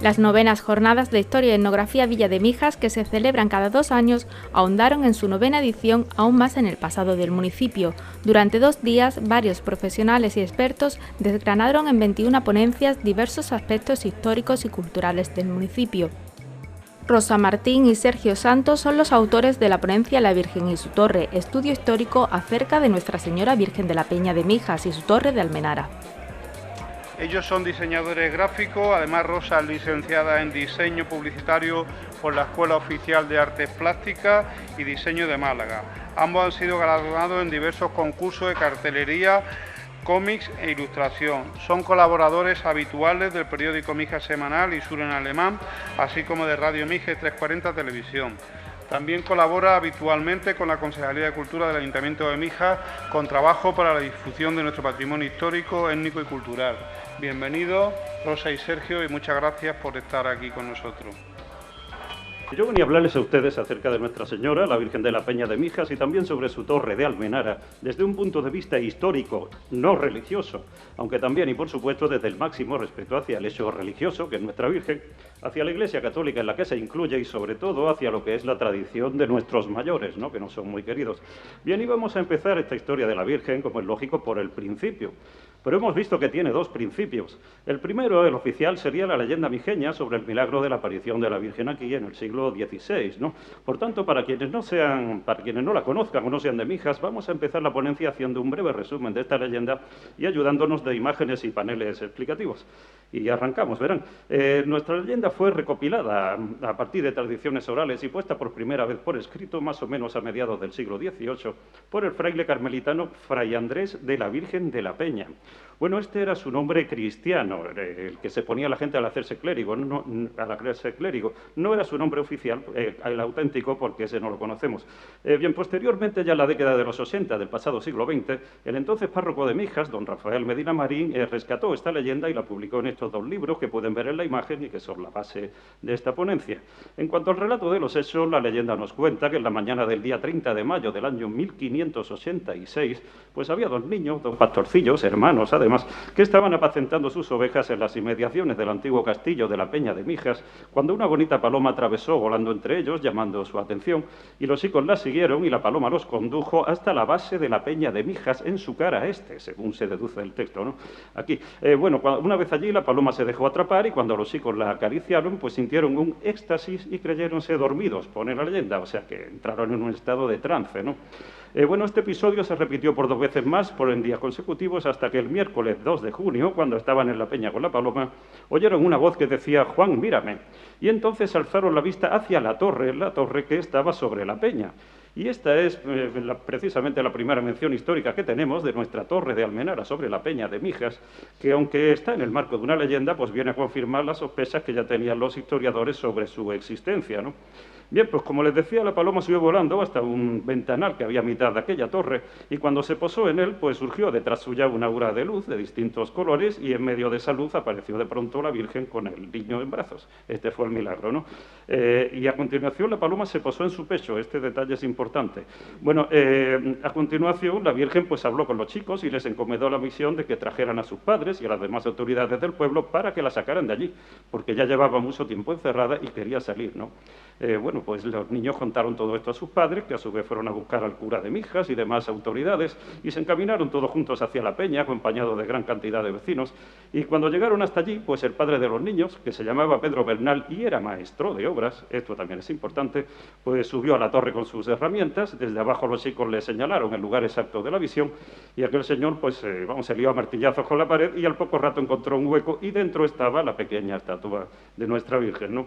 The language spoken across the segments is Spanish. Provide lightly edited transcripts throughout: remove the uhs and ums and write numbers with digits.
Las novenas Jornadas de Historia y Etnografía Villa de Mijas, que se celebran cada 2 años, ahondaron en su 9ª edición aún más en el pasado del municipio. Durante 2 días, varios profesionales y expertos desgranaron en 21 ponencias diversos aspectos históricos y culturales del municipio. Rosa Martín y Sergio Santos son los autores de la ponencia La Virgen y su Torre, estudio histórico acerca de Nuestra Señora Virgen de la Peña de Mijas y su Torre de Almenara. Ellos son diseñadores gráficos, además Rosa es licenciada en diseño publicitario por la Escuela Oficial de Artes Plásticas y Diseño de Málaga. Ambos han sido galardonados en diversos concursos de cartelería, cómics e ilustración. Son colaboradores habituales del periódico Mijas Semanal y Sur en Alemán, así como de Radio Mijas 340 Televisión. También colabora habitualmente con la Concejalía de Cultura del Ayuntamiento de Mijas, con trabajo para la difusión de nuestro patrimonio histórico, étnico y cultural. Bienvenidos, Rosa y Sergio, y muchas gracias por estar aquí con nosotros. Yo venía a hablarles a ustedes acerca de Nuestra Señora, la Virgen de la Peña de Mijas, y también sobre su Torre de Almenara, desde un punto de vista histórico, no religioso, aunque también y por supuesto desde el máximo respeto hacia el hecho religioso, que es nuestra Virgen, hacia la Iglesia Católica en la que se incluye y sobre todo hacia lo que es la tradición de nuestros mayores, ¿no?, que nos son muy queridos. Bien, y vamos a empezar esta historia de la Virgen, como es lógico, por el principio. Pero hemos visto que tiene 2 principios. El primero, el oficial, sería la leyenda mijeña sobre el milagro de la aparición de la Virgen aquí en el siglo XVI, ¿no? Por tanto, para quienes no la conozcan o no sean de Mijas, vamos a empezar la ponencia haciendo un breve resumen de esta leyenda y ayudándonos de imágenes y paneles explicativos. Y arrancamos, verán. Nuestra leyenda fue recopilada a partir de tradiciones orales y puesta por primera vez por escrito, más o menos a mediados del siglo XVIII, por el fraile carmelitano Fray Andrés de la Virgen de la Peña. Bueno, este era su nombre cristiano, el que se ponía la gente al hacerse clérigo, no era su nombre oficial, el auténtico, porque ese no lo conocemos. Bien, posteriormente, ya en la década de los 80 del pasado siglo XX, el entonces párroco de Mijas, don Rafael Medina Marín, rescató esta leyenda y la publicó en estos 2 libros que pueden ver en la imagen y que son la base de esta ponencia. En cuanto al relato de los hechos, la leyenda nos cuenta que en la mañana del día 30 de mayo del año 1586, pues había 2 niños, 2 pastorcillos, hermanos además, que estaban apacentando sus ovejas en las inmediaciones del antiguo castillo de la Peña de Mijas, cuando una bonita paloma atravesó volando entre ellos, llamando su atención, y los chicos la siguieron y la paloma los condujo hasta la base de la Peña de Mijas, en su cara este, según se deduce del texto, ¿no? Aquí, bueno, una vez allí la paloma se dejó atrapar y cuando los chicos la acariciaron, pues sintieron un éxtasis y creyéronse dormidos, pone la leyenda, o sea que entraron en un estado de trance, ¿no? Bueno, este episodio se repitió por 2 veces más, en días consecutivos, hasta que el miércoles 2 de junio, cuando estaban en la peña con la paloma, oyeron una voz que decía: «Juan, mírame». Y entonces alzaron la vista hacia la torre que estaba sobre la peña. Y esta es precisamente la primera mención histórica que tenemos de nuestra Torre de Almenara sobre la Peña de Mijas, que aunque está en el marco de una leyenda, pues viene a confirmar las sospechas que ya tenían los historiadores sobre su existencia, ¿no? Bien, pues como les decía, la paloma siguió volando hasta un ventanal que había a mitad de aquella torre, y cuando se posó en él, pues surgió detrás suya una aura de luz de distintos colores, y en medio de esa luz apareció de pronto la Virgen con el niño en brazos. Este fue el milagro, ¿no? Y a continuación la paloma se posó en su pecho. Este detalle es importante. Bueno, a continuación la Virgen pues habló con los chicos y les encomendó la misión de que trajeran a sus padres y a las demás autoridades del pueblo para que la sacaran de allí, porque ya llevaba mucho tiempo encerrada y quería salir, ¿no? Bueno, pues los niños contaron todo esto a sus padres, que a su vez fueron a buscar al cura de Mijas y demás autoridades, y se encaminaron todos juntos hacia la peña, acompañados de gran cantidad de vecinos. Y cuando llegaron hasta allí, pues el padre de los niños, que se llamaba Pedro Bernal y era maestro de obras, esto también es importante, pues subió a la torre con sus herramientas. Desde abajo los chicos le señalaron el lugar exacto de la visión, y aquel señor pues se lió a martillazos con la pared, y al poco rato encontró un hueco y dentro estaba la pequeña estatua de nuestra Virgen, ¿no?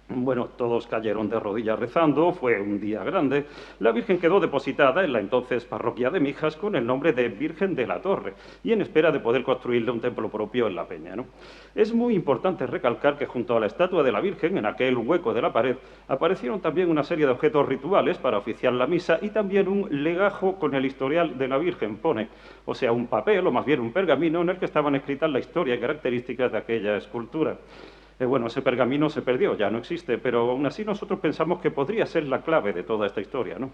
Bueno, todos cayeron de rodillas rezando, fue un día grande. La Virgen quedó depositada en la entonces parroquia de Mijas con el nombre de Virgen de la Torre y en espera de poder construirle un templo propio en la peña, ¿no? Es muy importante recalcar que junto a la estatua de la Virgen, en aquel hueco de la pared, aparecieron también una serie de objetos rituales para oficiar la misa y también un legajo con el historial de la Virgen, pone, o sea, un papel o más bien un pergamino en el que estaban escritas la historia y características de aquella escultura. Bueno, ese pergamino se perdió, ya no existe, pero aún así nosotros pensamos que podría ser la clave de toda esta historia, ¿no?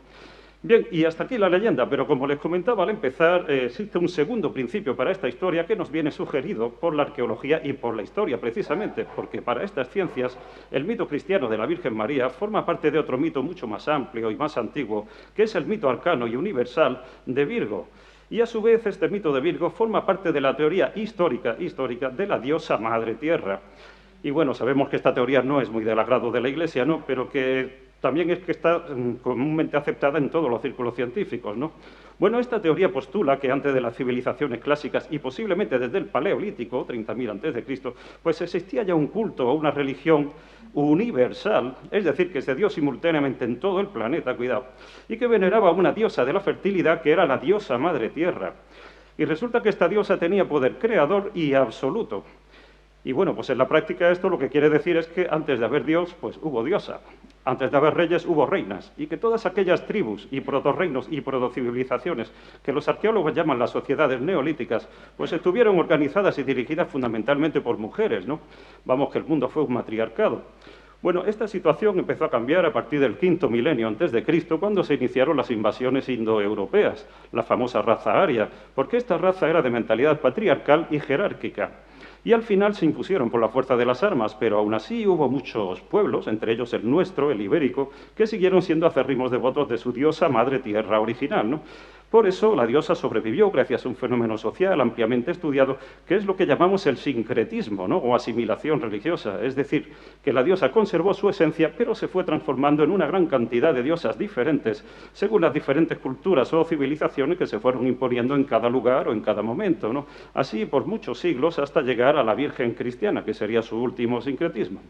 Bien, y hasta aquí la leyenda, pero como les comentaba al empezar, existe un segundo principio para esta historia que nos viene sugerido por la arqueología y por la historia, precisamente, porque para estas ciencias el mito cristiano de la Virgen María forma parte de otro mito mucho más amplio y más antiguo, que es el mito arcano y universal de Virgo. Y a su vez este mito de Virgo forma parte de la teoría histórica de la diosa Madre Tierra. Y bueno, sabemos que esta teoría no es muy del agrado de la Iglesia, ¿no? Pero que también es que está comúnmente aceptada en todos los círculos científicos, ¿no? Bueno, esta teoría postula que antes de las civilizaciones clásicas y posiblemente desde el Paleolítico, 30.000 a.C., pues existía ya un culto o una religión universal, es decir, que se dio simultáneamente en todo el planeta, cuidado, y que veneraba a una diosa de la fertilidad que era la diosa Madre Tierra. Y resulta que esta diosa tenía poder creador y absoluto. Y bueno, pues en la práctica esto lo que quiere decir es que antes de haber Dios, pues hubo diosa. Antes de haber reyes, hubo reinas. Y que todas aquellas tribus y protorreinos y protocivilizaciones que los arqueólogos llaman las sociedades neolíticas, pues estuvieron organizadas y dirigidas fundamentalmente por mujeres, ¿no? Vamos, que el mundo fue un matriarcado. Bueno, esta situación empezó a cambiar a partir del quinto milenio antes de Cristo, cuando se iniciaron las invasiones indoeuropeas, la famosa raza aria, porque esta raza era de mentalidad patriarcal y jerárquica. Y al final se impusieron por la fuerza de las armas, pero aún así hubo muchos pueblos, entre ellos el nuestro, el ibérico, que siguieron siendo acérrimos devotos de su diosa Madre Tierra original, ¿no? Por eso la diosa sobrevivió gracias a un fenómeno social ampliamente estudiado, que es lo que llamamos el sincretismo, ¿no? O asimilación religiosa. Es decir, que la diosa conservó su esencia, pero se fue transformando en una gran cantidad de diosas diferentes, según las diferentes culturas o civilizaciones que se fueron imponiendo en cada lugar o en cada momento, ¿no? Así por muchos siglos hasta llegar a la Virgen cristiana, que sería su último sincretismo.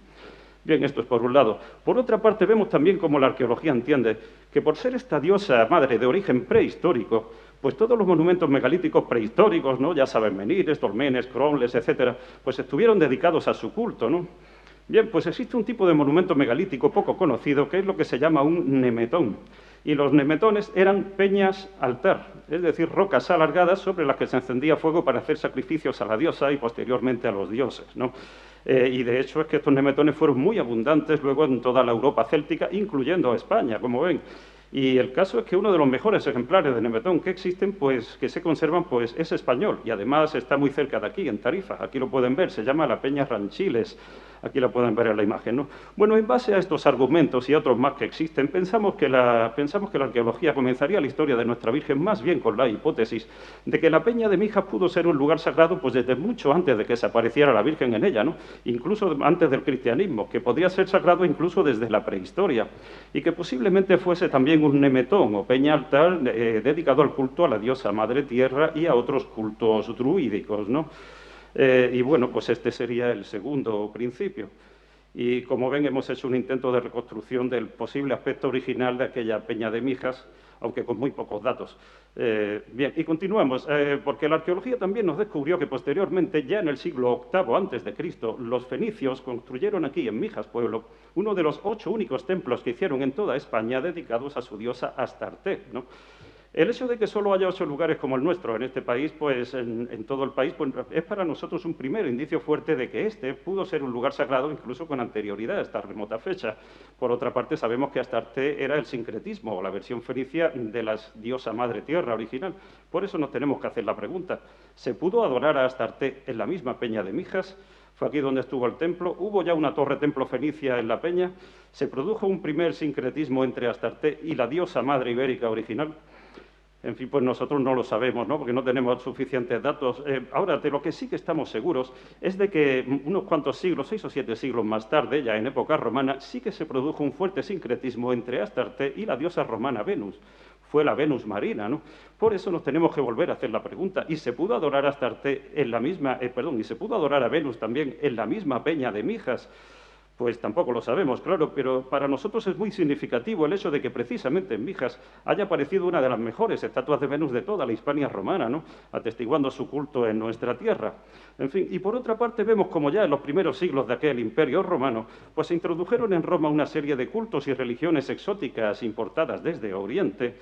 Bien, esto es por un lado. Por otra parte, vemos también cómo la arqueología entiende que por ser esta diosa madre de origen prehistórico, pues todos los monumentos megalíticos prehistóricos, ¿no? Ya saben, menires, dolmenes, cromles, etcétera, pues estuvieron dedicados a su culto, ¿no? Bien, pues existe un tipo de monumento megalítico poco conocido, que es lo que se llama un nemetón. Y los nemetones eran peñas altar, es decir, rocas alargadas sobre las que se encendía fuego para hacer sacrificios a la diosa y posteriormente a los dioses, ¿no? Y de hecho es que estos nemetones fueron muy abundantes luego en toda la Europa céltica, incluyendo España, como ven. Y el caso es que uno de los mejores ejemplares de nemetón que existen, pues que se conservan, pues es español y además está muy cerca de aquí, en Tarifa. Aquí lo pueden ver, se llama la Peña Ranchiles. Aquí la pueden ver en la imagen, ¿no? Bueno, en base a estos argumentos y otros más que existen, pensamos que la arqueología comenzaría la historia de nuestra Virgen más bien con la hipótesis de que la Peña de Mijas pudo ser un lugar sagrado pues desde mucho antes de que se apareciera la Virgen en ella, ¿no? Incluso antes del cristianismo, que podría ser sagrado incluso desde la prehistoria y que posiblemente fuese también un nemetón o peña altar dedicado al culto a la diosa Madre Tierra y a otros cultos druídicos, ¿no? Y bueno, pues este sería el segundo principio. Y como ven, hemos hecho un intento de reconstrucción del posible aspecto original de aquella Peña de Mijas, aunque con muy pocos datos. Bien, y continuamos, porque la arqueología también nos descubrió que posteriormente, ya en el siglo VIII antes de Cristo, los fenicios construyeron aquí en Mijas pueblo uno de los 8 únicos templos que hicieron en toda España dedicados a su diosa Astarte, ¿no? El hecho de que solo haya 8 lugares como el nuestro en este país, pues en todo el país, pues, es para nosotros un primer indicio fuerte de que este pudo ser un lugar sagrado incluso con anterioridad a esta remota fecha. Por otra parte, sabemos que Astarte era el sincretismo o la versión fenicia de la diosa Madre Tierra original. Por eso nos tenemos que hacer la pregunta, ¿se pudo adorar a Astarte en la misma Peña de Mijas? Fue aquí donde estuvo el templo, hubo ya una torre-templo fenicia en la peña, se produjo un primer sincretismo entre Astarte y la diosa madre ibérica original. En fin, pues nosotros no lo sabemos, ¿no? Porque no tenemos suficientes datos. Ahora, de lo que sí que estamos seguros es de que unos cuantos siglos, 6 o 7 siglos más tarde, ya en época romana, sí que se produjo un fuerte sincretismo entre Astarte y la diosa romana Venus. Fue la Venus marina, ¿no? Por eso nos tenemos que volver a hacer la pregunta. ¿Y se pudo adorar a Astarte en la misma, ¿y se pudo adorar a Venus también en la misma Peña de Mijas? Pues tampoco lo sabemos, claro, pero para nosotros es muy significativo el hecho de que precisamente en Mijas haya aparecido una de las mejores estatuas de Venus de toda la Hispania romana, ¿no? Atestiguando su culto en nuestra tierra. En fin, y por otra parte vemos como ya en los primeros siglos de aquel imperio romano, pues se introdujeron en Roma una serie de cultos y religiones exóticas importadas desde Oriente,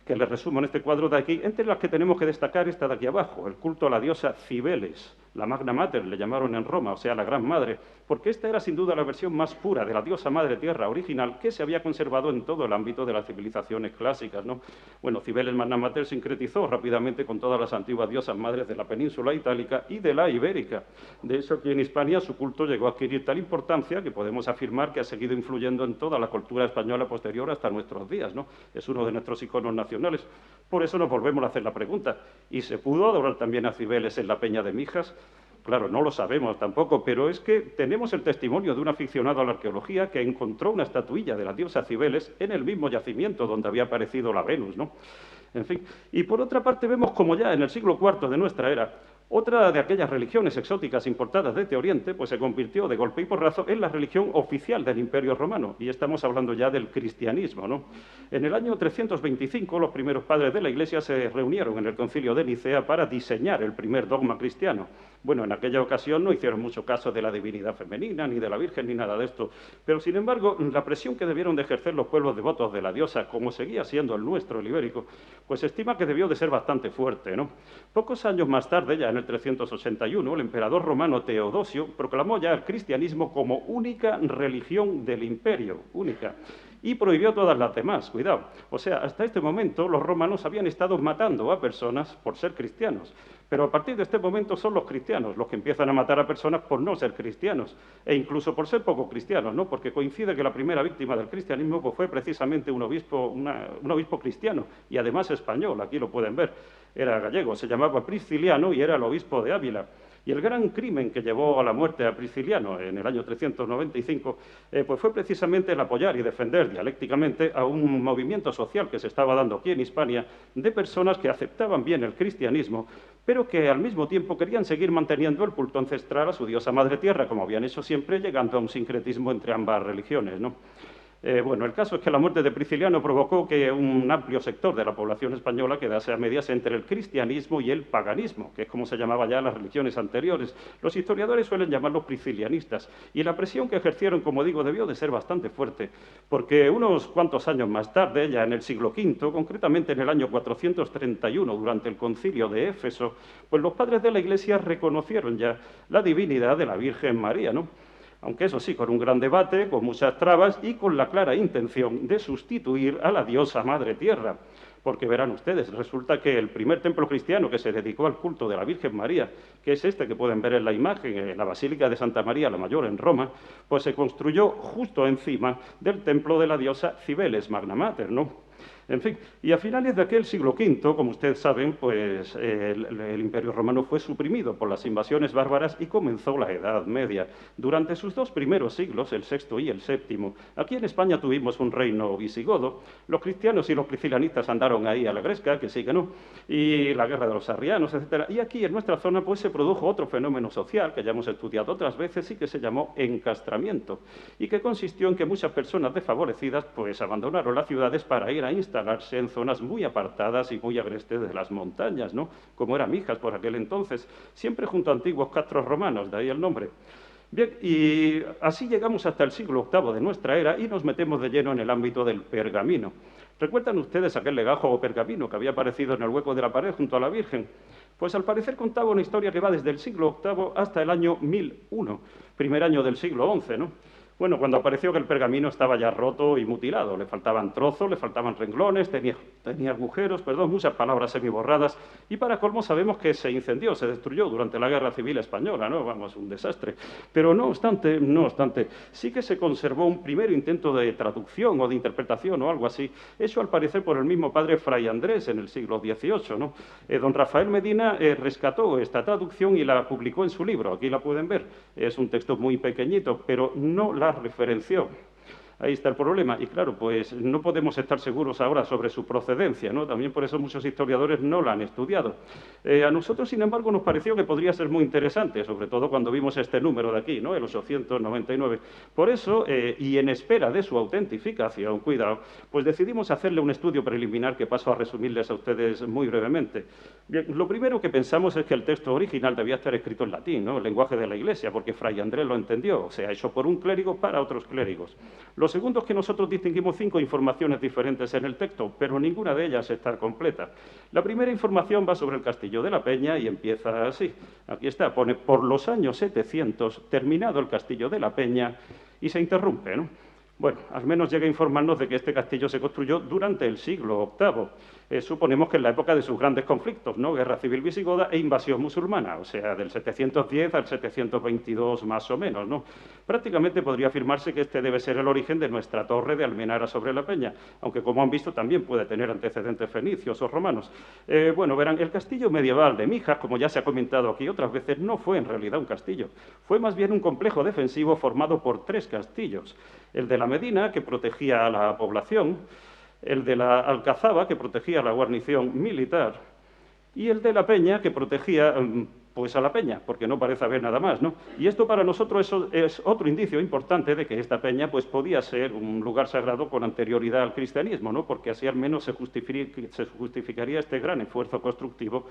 que les resumo en este cuadro de aquí, entre las que tenemos que destacar esta de aquí abajo, el culto a la diosa Cibeles, la Magna Mater, le llamaron en Roma, o sea, la Gran Madre, porque esta era sin duda la versión más pura de la diosa Madre Tierra original que se había conservado en todo el ámbito de las civilizaciones clásicas, ¿no? Bueno, Cibeles Magna Mater sincretizó rápidamente con todas las antiguas diosas madres de la península itálica y de la ibérica. De hecho, aquí en Hispania su culto llegó a adquirir tal importancia que podemos afirmar que ha seguido influyendo en toda la cultura española posterior hasta nuestros días, ¿no? Es uno de nuestros iconos nacionales. Por eso nos volvemos a hacer la pregunta, ¿y se pudo adorar también a Cibeles en la Peña de Mijas? Claro, no lo sabemos tampoco, pero es que tenemos el testimonio de un aficionado a la arqueología que encontró una estatuilla de la diosa Cibeles en el mismo yacimiento donde había aparecido la Venus, ¿no? En fin, y por otra parte vemos como ya en el siglo IV de nuestra era, otra de aquellas religiones exóticas importadas desde Oriente, pues se convirtió de golpe y porrazo en la religión oficial del Imperio Romano, y estamos hablando ya del cristianismo, ¿no? En el año 325, los primeros padres de la Iglesia se reunieron en el Concilio de Nicea para diseñar el primer dogma cristiano. Bueno, en aquella ocasión no hicieron mucho caso de la divinidad femenina, ni de la Virgen, ni nada de esto, pero sin embargo, la presión que debieron de ejercer los pueblos devotos de la diosa, como seguía siendo el nuestro, el ibérico, pues se estima que debió de ser bastante fuerte, ¿no? Pocos años más tarde, ya en el 381, el emperador romano Teodosio proclamó ya el cristianismo como única religión del imperio, única, y prohibió todas las demás, cuidado. O sea, hasta este momento los romanos habían estado matando a personas por ser cristianos, pero a partir de este momento son los cristianos los que empiezan a matar a personas por no ser cristianos, e incluso por ser poco cristianos, ¿no? Porque coincide que la primera víctima del cristianismo pues, fue precisamente un obispo cristiano, y además español, aquí lo pueden ver, era gallego, se llamaba Prisciliano y era el obispo de Ávila. Y el gran crimen que llevó a la muerte a Prisciliano en el año 395 pues fue precisamente el apoyar y defender dialécticamente a un movimiento social que se estaba dando aquí en Hispania de personas que aceptaban bien el cristianismo, pero que al mismo tiempo querían seguir manteniendo el culto ancestral a su diosa Madre Tierra, como habían hecho siempre, llegando a un sincretismo entre ambas religiones, ¿no? Bueno, el caso es que la muerte de Prisciliano provocó que un amplio sector de la población española quedase a medias entre el cristianismo y el paganismo, que es como se llamaba ya las religiones anteriores. Los historiadores suelen llamarlos priscilianistas, y la presión que ejercieron, como digo, debió de ser bastante fuerte, porque unos cuantos años más tarde, ya en el siglo V, concretamente en el año 431, durante el concilio de Éfeso, pues los padres de la Iglesia reconocieron ya la divinidad de la Virgen María, ¿no? Aunque eso sí, con un gran debate, con muchas trabas y con la clara intención de sustituir a la diosa Madre Tierra. Porque verán ustedes, resulta que el primer templo cristiano que se dedicó al culto de la Virgen María, que es este que pueden ver en la imagen, en la Basílica de Santa María la Mayor en Roma, pues se construyó justo encima del templo de la diosa Cibeles Magna Mater, ¿no? En fin, y a finales de aquel siglo V, como ustedes saben, pues el Imperio Romano fue suprimido por las invasiones bárbaras y comenzó la Edad Media. Durante sus dos primeros siglos, el sexto y el séptimo, aquí en España tuvimos un reino visigodo. Los cristianos y los priscilianistas andaron ahí a la gresca, que sí que no, y la guerra de los arrianos, etc. Y aquí en nuestra zona pues se produjo otro fenómeno social que ya hemos estudiado otras veces y que se llamó encastramiento, y que consistió en que muchas personas desfavorecidas pues abandonaron las ciudades para ir a instalarse en zonas muy apartadas y muy agrestes de las montañas, ¿no? Como era Mijas por aquel entonces, siempre junto a antiguos castros romanos, de ahí el nombre. Bien, y así llegamos hasta el siglo VIII de nuestra era y nos metemos de lleno en el ámbito del pergamino. ¿Recuerdan ustedes aquel legajo o pergamino que había aparecido en el hueco de la pared junto a la Virgen? Pues al parecer contaba una historia que va desde el siglo VIII hasta el año 1001, primer año del siglo XI, ¿no? Bueno, cuando apareció que el pergamino estaba ya roto y mutilado, le faltaban trozos, le faltaban renglones, tenía agujeros, muchas palabras semiborradas, y para colmo sabemos que se incendió, se destruyó durante la Guerra Civil Española, ¿no? Vamos, un desastre. Pero no obstante, sí que se conservó un primer intento de traducción o de interpretación o algo así, hecho al parecer por el mismo padre Fray Andrés en el siglo XVIII, ¿no? Don Rafael Medina rescató esta traducción y la publicó en su libro, aquí la pueden ver, es un texto muy pequeñito, pero no la referenció. Ahí está el problema. Y claro, pues no podemos estar seguros ahora sobre su procedencia, ¿no? También por eso muchos historiadores no la han estudiado. A nosotros, sin embargo, nos pareció que podría ser muy interesante, sobre todo cuando vimos este número de aquí, ¿no? El 899. Por eso, y en espera de su autentificación, cuidado, pues decidimos hacerle un estudio preliminar que paso a resumirles a ustedes muy brevemente. Bien, lo primero que pensamos es que el texto original debía estar escrito en latín, ¿no? El lenguaje de la Iglesia, porque Fray Andrés lo entendió, o sea, hecho por un clérigo para otros clérigos. Lo Lo segundo es que nosotros distinguimos 5 informaciones diferentes en el texto, pero ninguna de ellas está completa. La primera información va sobre el castillo de la Peña y empieza así. Aquí está, pone, por los años 700, terminado el castillo de la Peña, y se interrumpe, ¿no? Bueno, al menos llega a informarnos de que este castillo se construyó durante el siglo VIII. Suponemos que en la época de sus grandes conflictos, ¿no? Guerra civil visigoda e invasión musulmana, o sea, del 710 al 722 más o menos, ¿no? Prácticamente podría afirmarse que este debe ser el origen de nuestra torre de Almenara sobre la Peña, aunque como han visto también puede tener antecedentes fenicios o romanos. Bueno, verán, el castillo medieval de Mijas, como ya se ha comentado aquí otras veces, no fue en realidad un castillo, fue más bien un complejo defensivo formado por 3 castillos. El de la Medina, que protegía a la población, el de la Alcazaba, que protegía a la guarnición militar, y el de la Peña, que protegía pues a la Peña, porque no parece haber nada más, ¿no? Y esto para nosotros eso es otro indicio importante de que esta Peña pues podía ser un lugar sagrado con anterioridad al cristianismo, ¿no? Porque así al menos se justificaría este gran esfuerzo constructivo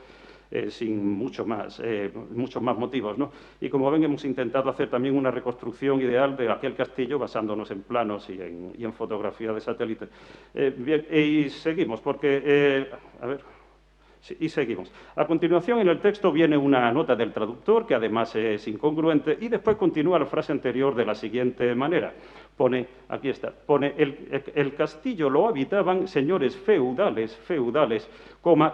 sin muchos más motivos, ¿no? Y como ven, hemos intentado hacer también una reconstrucción ideal de aquel castillo basándonos en planos y en fotografía de satélite. Bien, y seguimos, porque, a ver... Sí, y seguimos. A continuación, en el texto viene una nota del traductor, que además es incongruente, y después continúa la frase anterior de la siguiente manera. Pone, aquí está, pone, el castillo lo habitaban señores feudales,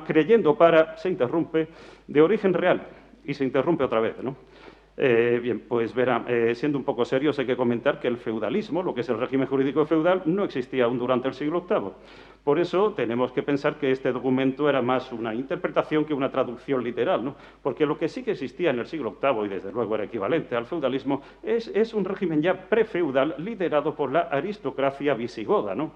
creyendo para, se interrumpe, de origen real, y se interrumpe otra vez, ¿no? Bien, pues verán, siendo un poco serios, hay que comentar que el feudalismo, lo que es el régimen jurídico feudal, no existía aún durante el siglo VIII. Por eso tenemos que pensar que este documento era más una interpretación que una traducción literal, ¿no? Porque lo que sí que existía en el siglo VIII, y desde luego era equivalente al feudalismo, es un régimen ya prefeudal liderado por la aristocracia visigoda, ¿no?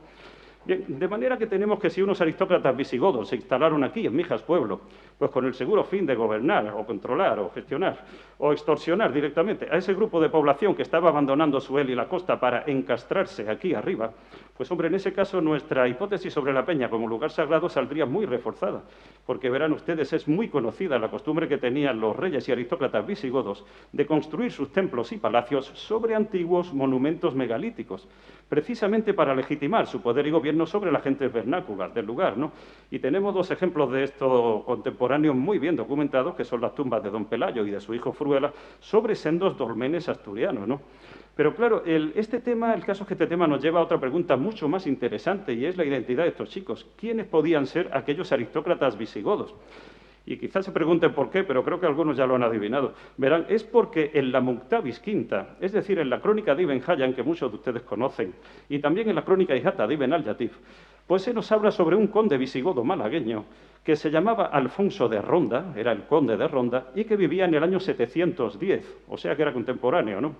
Bien, de manera que tenemos que si unos aristócratas visigodos se instalaron aquí, en Mijas pueblo, pues con el seguro fin de gobernar, o controlar, o gestionar, o extorsionar directamente a ese grupo de población que estaba abandonando Suel y la costa para encastrarse aquí arriba, pues hombre, en ese caso nuestra hipótesis sobre la Peña como lugar sagrado saldría muy reforzada, porque verán ustedes, es muy conocida la costumbre que tenían los reyes y aristócratas visigodos de construir sus templos y palacios sobre antiguos monumentos megalíticos, precisamente para legitimar su poder y gobierno sobre las gentes vernáculas del lugar, ¿no? Y tenemos 2 ejemplos de esto contemporáneos muy bien documentados, que son las tumbas de don Pelayo y de su hijo Fruela, sobre sendos dolmenes asturianos, ¿no? Pero claro, el caso es que este tema nos lleva a otra pregunta mucho más interesante, y es la identidad de estos chicos. ¿Quiénes podían ser aquellos aristócratas visigodos? Y quizás se pregunten por qué, pero creo que algunos ya lo han adivinado. Verán, es porque en la Muctabis Quinta, es decir, en la crónica de Ibn Hayyan, que muchos de ustedes conocen, y también en la crónica Hijata de Ibn al-Yatif, pues se nos habla sobre un conde visigodo malagueño que se llamaba Alfonso de Ronda, era el conde de Ronda, y que vivía en el año 710, o sea que era contemporáneo, ¿no?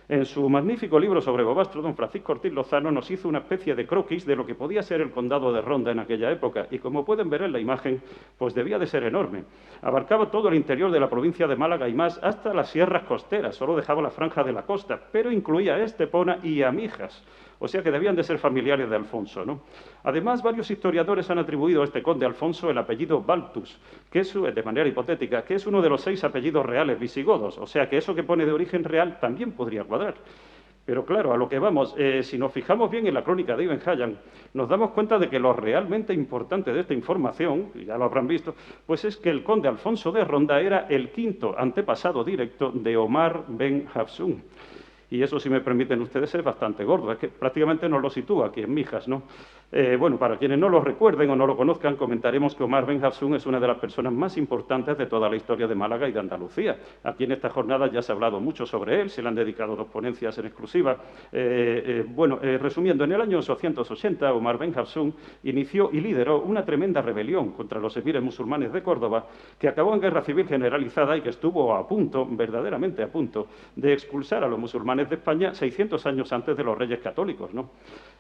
En su magnífico libro sobre Bobastro, don Francisco Ortiz Lozano nos hizo una especie de croquis de lo que podía ser el condado de Ronda en aquella época, y como pueden ver en la imagen, pues debía de ser enorme. Abarcaba todo el interior de la provincia de Málaga y más, hasta las sierras costeras, solo dejaba la franja de la costa, pero incluía a Estepona y a Mijas, o sea que debían de ser familiares de Alfonso, ¿no? Además, varios historiadores han atribuido a este conde Alfonso el apellido Baltus, que es, de manera hipotética, que es uno de los 6 apellidos reales visigodos, o sea que eso que pone de origen real también podría cuadrar. Pero claro, a lo que vamos, si nos fijamos bien en la crónica de Ibn Hayyan, nos damos cuenta de que lo realmente importante de esta información, y ya lo habrán visto, pues es que el conde Alfonso de Ronda era el 5º antepasado directo de Omar ben Hafsun. Y eso, si me permiten ustedes, es bastante gordo, es que prácticamente nos lo sitúa aquí en Mijas, ¿no? Bueno, para quienes no lo recuerden o no lo conozcan, comentaremos que Omar ben Hafsun es una de las personas más importantes de toda la historia de Málaga y de Andalucía. Aquí en esta jornada ya se ha hablado mucho sobre él, se le han dedicado 2 ponencias en exclusiva. Resumiendo, en el año 880, Omar ben Hafsun inició y lideró una tremenda rebelión contra los emires musulmanes de Córdoba, que acabó en guerra civil generalizada y que estuvo a punto, verdaderamente a punto, de expulsar a los musulmanes de España 600 años antes de los reyes católicos, ¿no?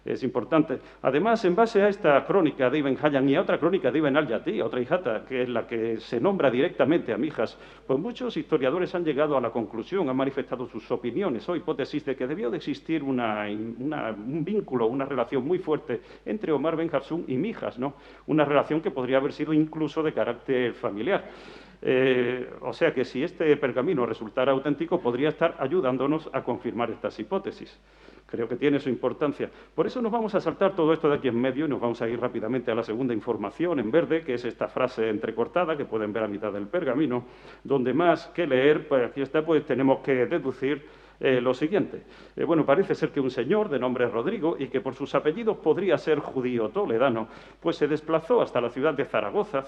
Es importante. Además, en base a esta crónica de Ibn Hayyan y a otra crónica de Ibn al-Yatif, otra hijata, que es la que se nombra directamente a Mijas, pues muchos historiadores han llegado a la conclusión, han manifestado sus opiniones o hipótesis de que debió de existir un vínculo, una relación muy fuerte entre Omar ben Hafsun y Mijas, ¿no? Una relación que podría haber sido incluso de carácter familiar. O sea que si este pergamino resultara auténtico, podría estar ayudándonos a confirmar estas hipótesis. Creo que tiene su importancia. Por eso nos vamos a saltar todo esto de aquí en medio y nos vamos a ir rápidamente a la segunda información en verde, que es esta frase entrecortada que pueden ver a mitad del pergamino, donde más que leer, pues aquí está, pues tenemos que deducir lo siguiente. Bueno, parece ser que un señor de nombre Rodrigo, y que por sus apellidos podría ser judío toledano, pues se desplazó hasta la ciudad de Zaragoza,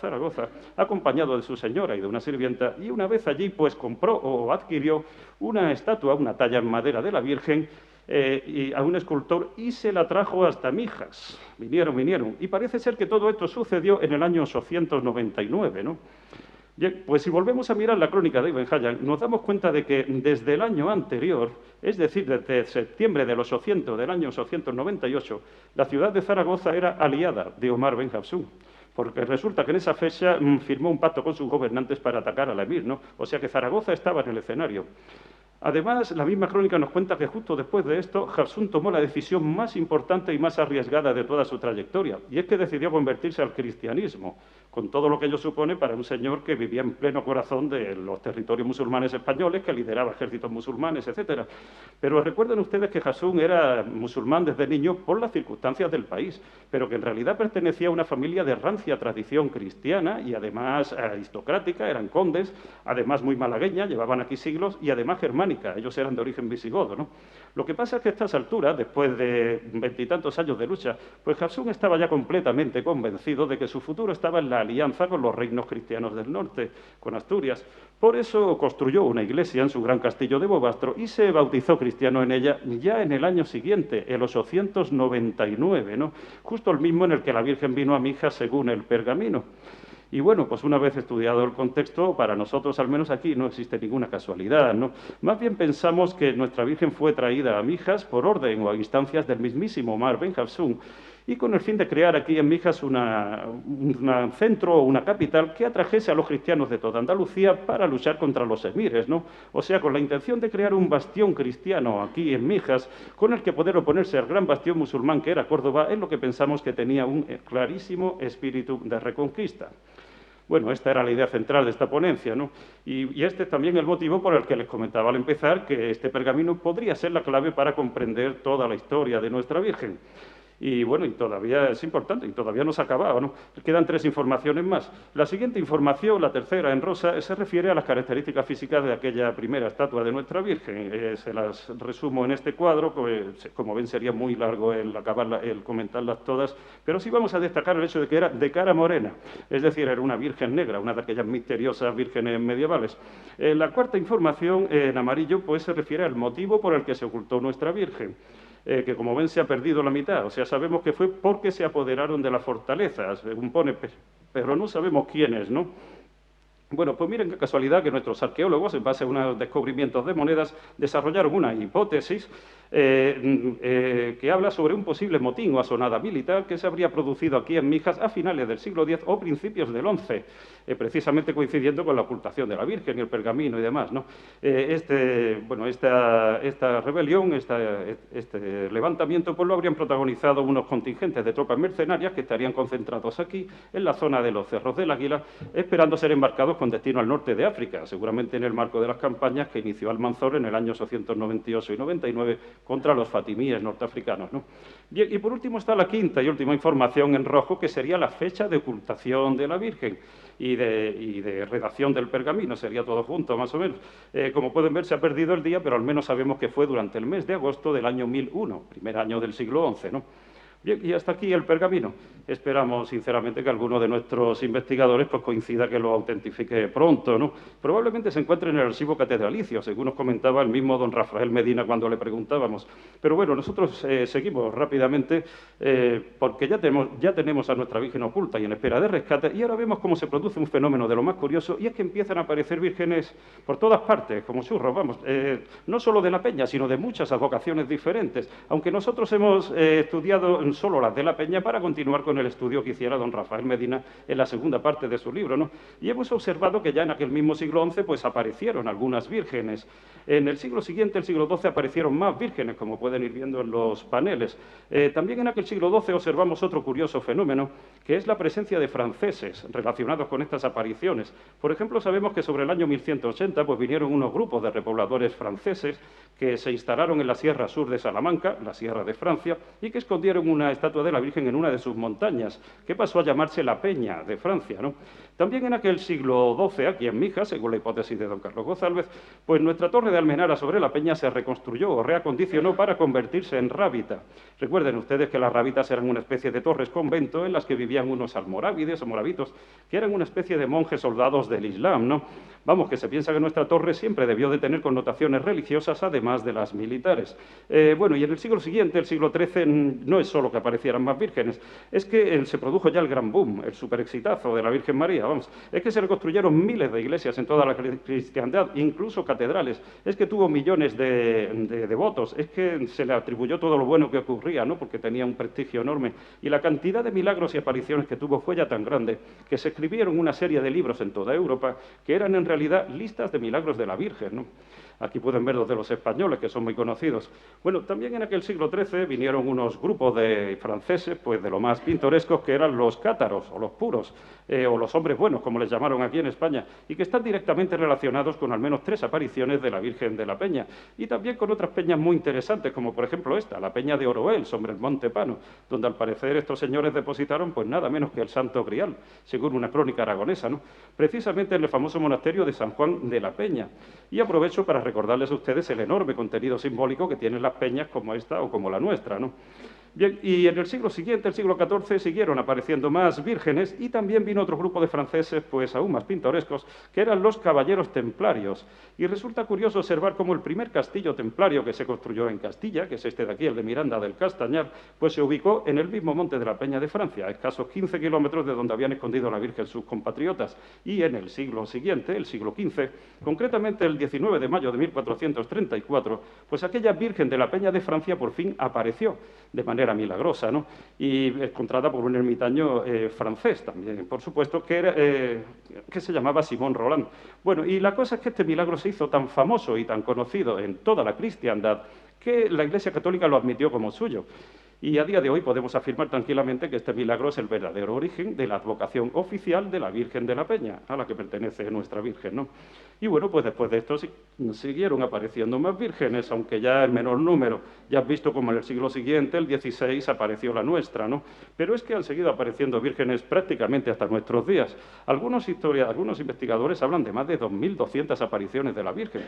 acompañado de su señora y de una sirvienta, y una vez allí pues compró o adquirió una estatua, una talla en madera de la Virgen, y a un escultor, y se la trajo hasta Mijas. Vinieron. Y parece ser que todo esto sucedió en el año 899, ¿no? Bien, pues si volvemos a mirar la crónica de Ibn Hayyan, nos damos cuenta de que desde el año anterior, es decir, desde septiembre del año 898, la ciudad de Zaragoza era aliada de Omar Ben Hafsun, porque resulta que en esa fecha firmó un pacto con sus gobernantes para atacar al emir, ¿no? O sea que Zaragoza estaba en el escenario. Además, la misma crónica nos cuenta que justo después de esto, Hafsun tomó la decisión más importante y más arriesgada de toda su trayectoria, y es que decidió convertirse al cristianismo, con todo lo que ello supone para un señor que vivía en pleno corazón de los territorios musulmanes españoles, que lideraba ejércitos musulmanes, etc. Pero recuerden ustedes que Hafsun era musulmán desde niño por las circunstancias del país, pero que en realidad pertenecía a una familia de rancia tradición cristiana y además aristocrática, eran condes, además muy malagueña, llevaban aquí siglos, y además germánica, ellos eran de origen visigodo, ¿no? Lo que pasa es que a estas alturas, después de 20 y tantos años de lucha, pues Hafsun estaba ya completamente convencido de que su futuro estaba en la alianza con los reinos cristianos del norte, con Asturias. Por eso construyó una iglesia en su gran castillo de Bobastro y se bautizó cristiano en ella ya en el año siguiente, el 899, ¿no? Justo el mismo en el que la Virgen vino a Mijas según el pergamino. Y bueno, pues una vez estudiado el contexto, para nosotros, al menos aquí, no existe ninguna casualidad, ¿no? Más bien pensamos que nuestra Virgen fue traída a Mijas por orden o a instancias del mismísimo Omar Ben Hafsun, y con el fin de crear aquí en Mijas un centro o una capital que atrajese a los cristianos de toda Andalucía para luchar contra los emires, ¿no? O sea, con la intención de crear un bastión cristiano aquí en Mijas, con el que poder oponerse al gran bastión musulmán que era Córdoba, es lo que pensamos que tenía un clarísimo espíritu de reconquista. Bueno, esta era la idea central de esta ponencia, ¿no? Y este es también el motivo por el que les comentaba al empezar que este pergamino podría ser la clave para comprender toda la historia de nuestra Virgen. Y bueno, y todavía es importante, y todavía no se ha acabado, ¿no? Quedan 3 informaciones más. La siguiente información, la tercera en rosa, se refiere a las características físicas de aquella primera estatua de nuestra Virgen. Se las resumo en este cuadro, pues, como ven sería muy largo el comentarlas todas, pero sí vamos a destacar el hecho de que era de cara morena, es decir, era una Virgen negra, una de aquellas misteriosas vírgenes medievales. La cuarta información, en amarillo, pues se refiere al motivo por el que se ocultó nuestra Virgen. Que como ven se ha perdido la mitad, o sea, sabemos que fue porque se apoderaron de la fortaleza, según pone, pero no sabemos quiénes, ¿no? Bueno, pues miren qué casualidad que nuestros arqueólogos, en base a unos descubrimientos de monedas, desarrollaron una hipótesis que habla sobre un posible motín o asonada militar que se habría producido aquí en Mijas a finales del siglo X o principios del XI, precisamente coincidiendo con la ocultación de la Virgen y el pergamino y demás, ¿no? Esta rebelión, este levantamiento, pues lo habrían protagonizado unos contingentes de tropas mercenarias que estarían concentrados aquí, en la zona de los Cerros del Águila, esperando ser embarcados con destino al norte de África, seguramente en el marco de las campañas que inició Almanzor en el año 898 y 99 contra los fatimíes norteafricanos, ¿no? Bien, y por último está la quinta y última información en rojo, que sería la fecha de ocultación de la Virgen y de redacción del pergamino, sería todo junto, más o menos. Como pueden ver, se ha perdido el día, pero al menos sabemos que fue durante el mes de agosto del año 1001, primer año del siglo XI, ¿no? Bien, y hasta aquí el pergamino. Esperamos, sinceramente, que alguno de nuestros investigadores pues, coincida que lo autentifique pronto, ¿no? Probablemente se encuentre en el archivo catedralicio, según nos comentaba el mismo don Rafael Medina cuando le preguntábamos. Pero bueno, nosotros seguimos rápidamente porque ya tenemos a nuestra Virgen oculta y en espera de rescate, y ahora vemos cómo se produce un fenómeno de lo más curioso, y es que empiezan a aparecer vírgenes por todas partes, como churros, vamos, no solo de la Peña, sino de muchas advocaciones diferentes. Aunque nosotros hemos estudiado solo las de la Peña para continuar con el estudio que hiciera don Rafael Medina en la segunda parte de su libro, ¿no? Y hemos observado que ya en aquel mismo siglo XI pues aparecieron algunas vírgenes. En el siglo siguiente, el siglo XII, aparecieron más vírgenes, como pueden ir viendo en los paneles. También en aquel siglo XII observamos otro curioso fenómeno, que es la presencia de franceses relacionados con estas apariciones. Por ejemplo, sabemos que sobre el año 1180 pues vinieron unos grupos de repobladores franceses que se instalaron en la sierra sur de Salamanca, la sierra de Francia, y que escondieron una estatua de la Virgen en una de sus montañas, que pasó a llamarse la Peña de Francia, ¿no? También en aquel siglo XII, aquí en Mijas, según la hipótesis de don Carlos González, pues nuestra torre de Almenara sobre la Peña se reconstruyó o reacondicionó para convertirse en rábita. Recuerden ustedes que las rábitas eran una especie de torres convento en las que vivían unos almorávides o moravitos, que eran una especie de monjes soldados del Islam, ¿no? Vamos, que se piensa que nuestra torre siempre debió de tener connotaciones religiosas, además de las militares. Bueno, y en el siglo siguiente, el siglo XIII, no es solo que aparecieran más vírgenes, es que se produjo ya el gran boom, el superexitazo de la Virgen María, vamos, es que se reconstruyeron miles de iglesias en toda la cristiandad, incluso catedrales, es que tuvo millones de devotos, es que se le atribuyó todo lo bueno que ocurría, ¿no? Porque tenía un prestigio enorme, y la cantidad de milagros y apariciones que tuvo fue ya tan grande que se escribieron una serie de libros en toda Europa que eran en realidad listas de milagros de la Virgen, ¿no? Aquí pueden ver los de los españoles, que son muy conocidos. Bueno, también en aquel siglo XIII vinieron unos grupos de franceses, pues de lo más pintorescos, que eran los cátaros, o los puros, o los hombres buenos, como les llamaron aquí en España, y que están directamente relacionados con al menos 3 apariciones de la Virgen de la Peña, y también con otras peñas muy interesantes, como por ejemplo esta, la Peña de Oroel, sobre el Monte Pano, donde al parecer estos señores depositaron pues nada menos que el Santo Grial, según una crónica aragonesa, ¿no? Precisamente en el famoso monasterio de San Juan de la Peña. Y aprovecho para recordarles a ustedes el enorme contenido simbólico que tienen las peñas como esta o como la nuestra, ¿no? Bien, y en el siglo siguiente, el siglo XIV, siguieron apareciendo más vírgenes y también vino otro grupo de franceses, pues aún más pintorescos, que eran los caballeros templarios. Y resulta curioso observar cómo el primer castillo templario que se construyó en Castilla, que es este de aquí, el de Miranda del Castañar, pues se ubicó en el mismo monte de la Peña de Francia, a escasos 15 kilómetros de donde habían escondido a la Virgen sus compatriotas. Y en el siglo siguiente, el siglo XV, concretamente el 19 de mayo de 1434, pues aquella Virgen de la Peña de Francia por fin apareció de manera milagrosa, ¿no? Y encontrada por un ermitaño francés también, por supuesto, que se llamaba Simón Roland. Bueno, y la cosa es que este milagro se hizo tan famoso y tan conocido en toda la cristiandad que la Iglesia Católica lo admitió como suyo. Y a día de hoy podemos afirmar tranquilamente que este milagro es el verdadero origen de la advocación oficial de la Virgen de la Peña, a la que pertenece nuestra Virgen, ¿no? Y bueno, pues después de esto siguieron apareciendo más vírgenes, aunque ya en menor número. Ya has visto como en el siglo siguiente, el XVI, apareció la nuestra, ¿no? Pero es que han seguido apareciendo vírgenes prácticamente hasta nuestros días. Algunos investigadores hablan de más de 2.200 apariciones de la Virgen.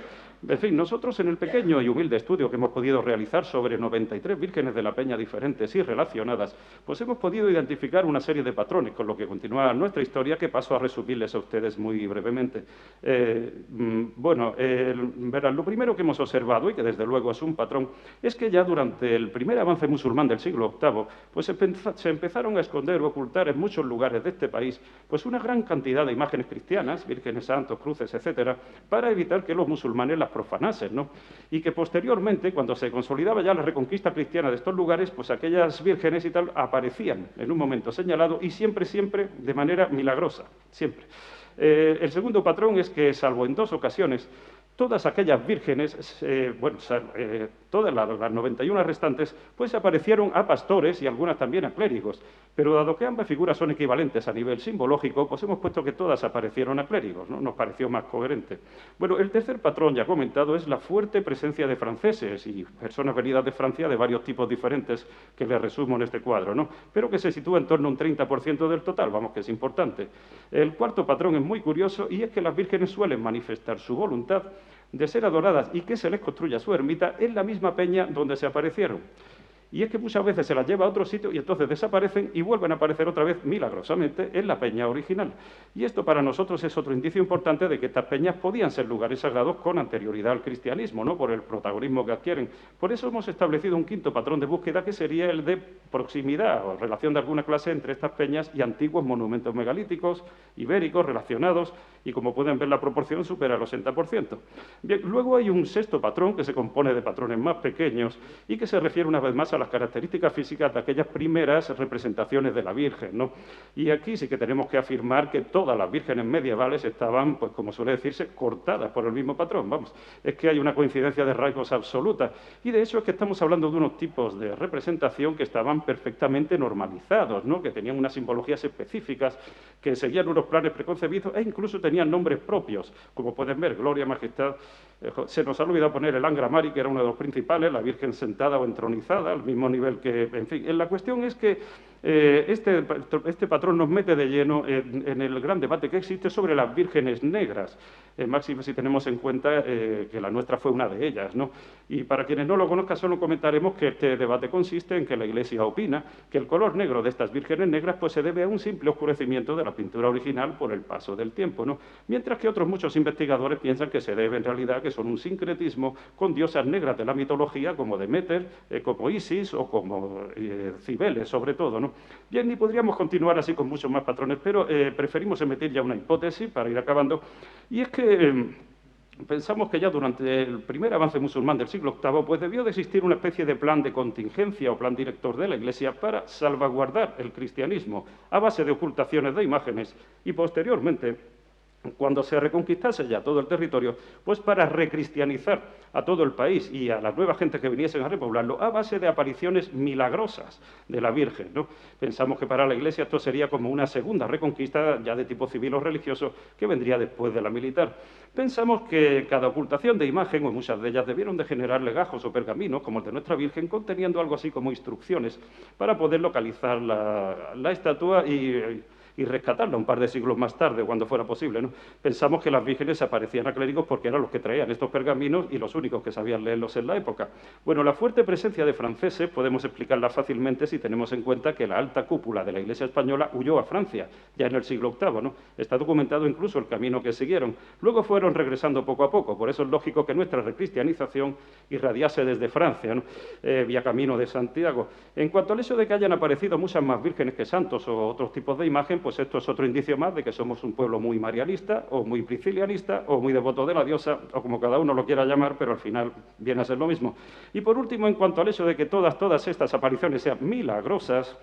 En fin, nosotros en el pequeño y humilde estudio que hemos podido realizar sobre 93 vírgenes de la Peña diferentes y relacionadas, pues hemos podido identificar una serie de patrones, con lo que continúa nuestra historia, que paso a resumirles a ustedes muy brevemente. Verán, lo primero que hemos observado, y que desde luego es un patrón, es que ya durante el primer avance musulmán del siglo VIII, pues se empezaron a esconder o ocultar en muchos lugares de este país pues una gran cantidad de imágenes cristianas, vírgenes santos, cruces, etcétera, para evitar que los musulmanes las profanasen, ¿no? Y que posteriormente, cuando se consolidaba ya la reconquista cristiana de estos lugares, pues aquellas vírgenes y tal aparecían en un momento señalado y siempre de manera milagrosa, siempre. El segundo patrón es que, salvo en 2 ocasiones, todas aquellas vírgenes, todas las 91 restantes, pues aparecieron a pastores y algunas también a clérigos. Pero dado que ambas figuras son equivalentes a nivel simbológico, pues hemos puesto que todas aparecieron a clérigos, ¿no? Nos pareció más coherente. Bueno, el tercer patrón ya comentado es la fuerte presencia de franceses y personas venidas de Francia de varios tipos diferentes, que les resumo en este cuadro, ¿no? Pero que se sitúa en torno a un 30% del total, vamos, que es importante. El cuarto patrón es muy curioso y es que las vírgenes suelen manifestar su voluntad de ser adoradas y que se les construya su ermita en la misma peña donde se aparecieron. Y es que muchas veces se las lleva a otro sitio y entonces desaparecen y vuelven a aparecer otra vez milagrosamente en la peña original. Y esto para nosotros es otro indicio importante de que estas peñas podían ser lugares sagrados con anterioridad al cristianismo, ¿no? Por el protagonismo que adquieren. Por eso hemos establecido un quinto patrón de búsqueda, que sería el de proximidad o relación de alguna clase entre estas peñas y antiguos monumentos megalíticos, ibéricos, relacionados, y como pueden ver la proporción supera el 80%. Bien, luego hay un sexto patrón que se compone de patrones más pequeños y que se refiere una vez más a a las características físicas de aquellas primeras representaciones de la Virgen, ¿no? Y aquí sí que tenemos que afirmar que todas las vírgenes medievales estaban, pues como suele decirse, cortadas por el mismo patrón. Vamos, es que hay una coincidencia de rasgos absoluta. Y de hecho es que estamos hablando de unos tipos de representación que estaban perfectamente normalizados, ¿no? Que tenían unas simbologías específicas, que seguían unos planes preconcebidos e incluso tenían nombres propios, como pueden ver, Gloria, Majestad. Se nos ha olvidado poner el Angra Mari, que era uno de los principales, la Virgen sentada o entronizada, al mismo nivel que... En fin, la cuestión es que este patrón nos mete de lleno en el gran debate que existe sobre las vírgenes negras, máximo si tenemos en cuenta que la nuestra fue una de ellas, ¿no? Y para quienes no lo conozcan, solo comentaremos que este debate consiste en que la Iglesia opina que el color negro de estas vírgenes negras pues se debe a un simple oscurecimiento de la pintura original por el paso del tiempo, ¿no? Mientras que otros muchos investigadores piensan que se debe en realidad que son un sincretismo con diosas negras de la mitología como Deméter, como Isis o como Cibeles, sobre todo, ¿no? Bien, y podríamos continuar así con muchos más patrones, pero preferimos emitir ya una hipótesis para ir acabando, y es que pensamos que ya durante el primer avance musulmán del siglo VIII pues debió de existir una especie de plan de contingencia o plan director de la Iglesia para salvaguardar el cristianismo a base de ocultaciones de imágenes y posteriormente, cuando se reconquistase ya todo el territorio, pues para recristianizar a todo el país y a las nuevas gentes que viniesen a repoblarlo a base de apariciones milagrosas de la Virgen, ¿no? Pensamos que para la Iglesia esto sería como una segunda reconquista ya de tipo civil o religioso que vendría después de la militar. Pensamos que cada ocultación de imagen, o muchas de ellas, debieron de generar legajos o pergaminos, como el de nuestra Virgen, conteniendo algo así como instrucciones para poder localizar la estatua y rescatarla un par de siglos más tarde, cuando fuera posible, ¿no? Pensamos que las vírgenes aparecían a clérigos porque eran los que traían estos pergaminos y los únicos que sabían leerlos en la época. Bueno, la fuerte presencia de franceses podemos explicarla fácilmente si tenemos en cuenta que la alta cúpula de la Iglesia española huyó a Francia, ya en el siglo VIII, ¿no? Está documentado incluso el camino que siguieron. Luego fueron regresando poco a poco, por eso es lógico que nuestra recristianización irradiase desde Francia, ¿no? Vía camino de Santiago. En cuanto al hecho de que hayan aparecido muchas más vírgenes que santos o otros tipos de imagen, pues esto es otro indicio más de que somos un pueblo muy marianista, o muy priscilianista, o muy devoto de la diosa, o como cada uno lo quiera llamar, pero al final viene a ser lo mismo. Y por último, en cuanto al hecho de que todas estas apariciones sean milagrosas,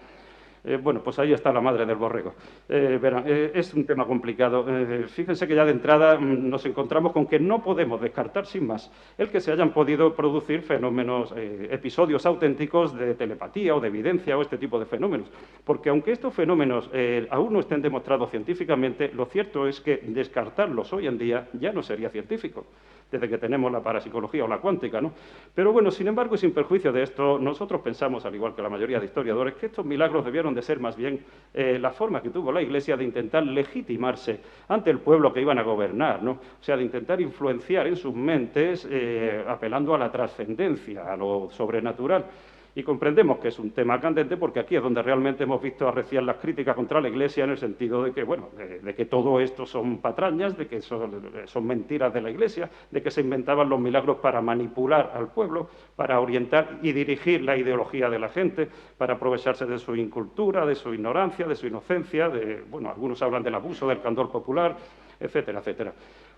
bueno, pues ahí está la madre del borrego. Verán, es un tema complicado. Fíjense que ya de entrada nos encontramos con que no podemos descartar sin más el que se hayan podido producir fenómenos, episodios auténticos de telepatía o de evidencia o este tipo de fenómenos. Porque aunque estos fenómenos aún no estén demostrados científicamente, lo cierto es que descartarlos hoy en día ya no sería científico, desde que tenemos la parapsicología o la cuántica, ¿no? Pero bueno, sin embargo, y sin perjuicio de esto, nosotros pensamos, al igual que la mayoría de historiadores, que estos milagros debieron de ser más bien la forma que tuvo la Iglesia de intentar legitimarse ante el pueblo que iban a gobernar, ¿no? O sea, de intentar influenciar en sus mentes apelando a la trascendencia, a lo sobrenatural. Y comprendemos que es un tema candente porque aquí es donde realmente hemos visto arreciar las críticas contra la Iglesia en el sentido de que, bueno, de que todo esto son patrañas, de que son mentiras de la Iglesia, de que se inventaban los milagros para manipular al pueblo, para orientar y dirigir la ideología de la gente, para aprovecharse de su incultura, de su ignorancia, de su inocencia, bueno, algunos hablan del abuso del candor popular, etcétera, etcétera.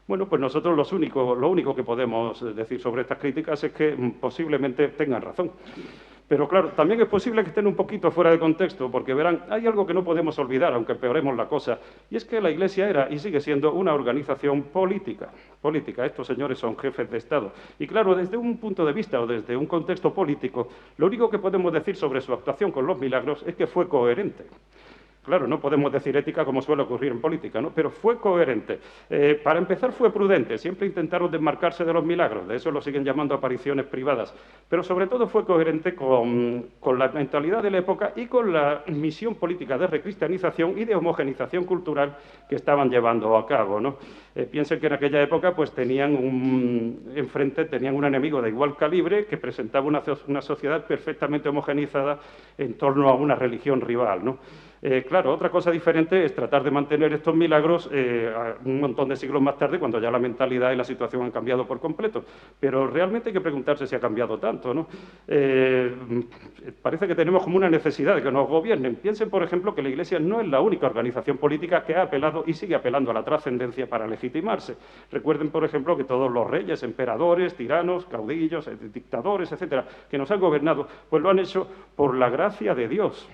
Bueno, pues nosotros lo único que podemos decir sobre estas críticas es que posiblemente tengan razón. Pero claro, también es posible que estén un poquito fuera de contexto, porque verán, hay algo que no podemos olvidar, aunque empeoremos la cosa, y es que la Iglesia era y sigue siendo una organización política. Estos señores son jefes de Estado. Y claro, desde un punto de vista o desde un contexto político, lo único que podemos decir sobre su actuación con los milagros es que fue coherente. Claro, no podemos decir ética como suele ocurrir en política, ¿no? Pero fue coherente. Para empezar, fue prudente. Siempre intentaron desmarcarse de los milagros. De eso lo siguen llamando apariciones privadas. Pero sobre todo fue coherente con la mentalidad de la época y con la misión política de recristianización y de homogenización cultural que estaban llevando a cabo, ¿no? Piensen que en aquella época pues tenían un enemigo de igual calibre que presentaba una sociedad perfectamente homogenizada en torno a una religión rival, ¿no? Claro, otra cosa diferente es tratar de mantener estos milagros un montón de siglos más tarde, cuando ya la mentalidad y la situación han cambiado por completo. Pero realmente hay que preguntarse si ha cambiado tanto, ¿no? Parece que tenemos como una necesidad de que nos gobiernen. Piensen, por ejemplo, que la Iglesia no es la única organización política que ha apelado y sigue apelando a la trascendencia para legitimarse. Recuerden, por ejemplo, que todos los reyes, emperadores, tiranos, caudillos, dictadores, etcétera, que nos han gobernado, pues lo han hecho por la gracia de Dios,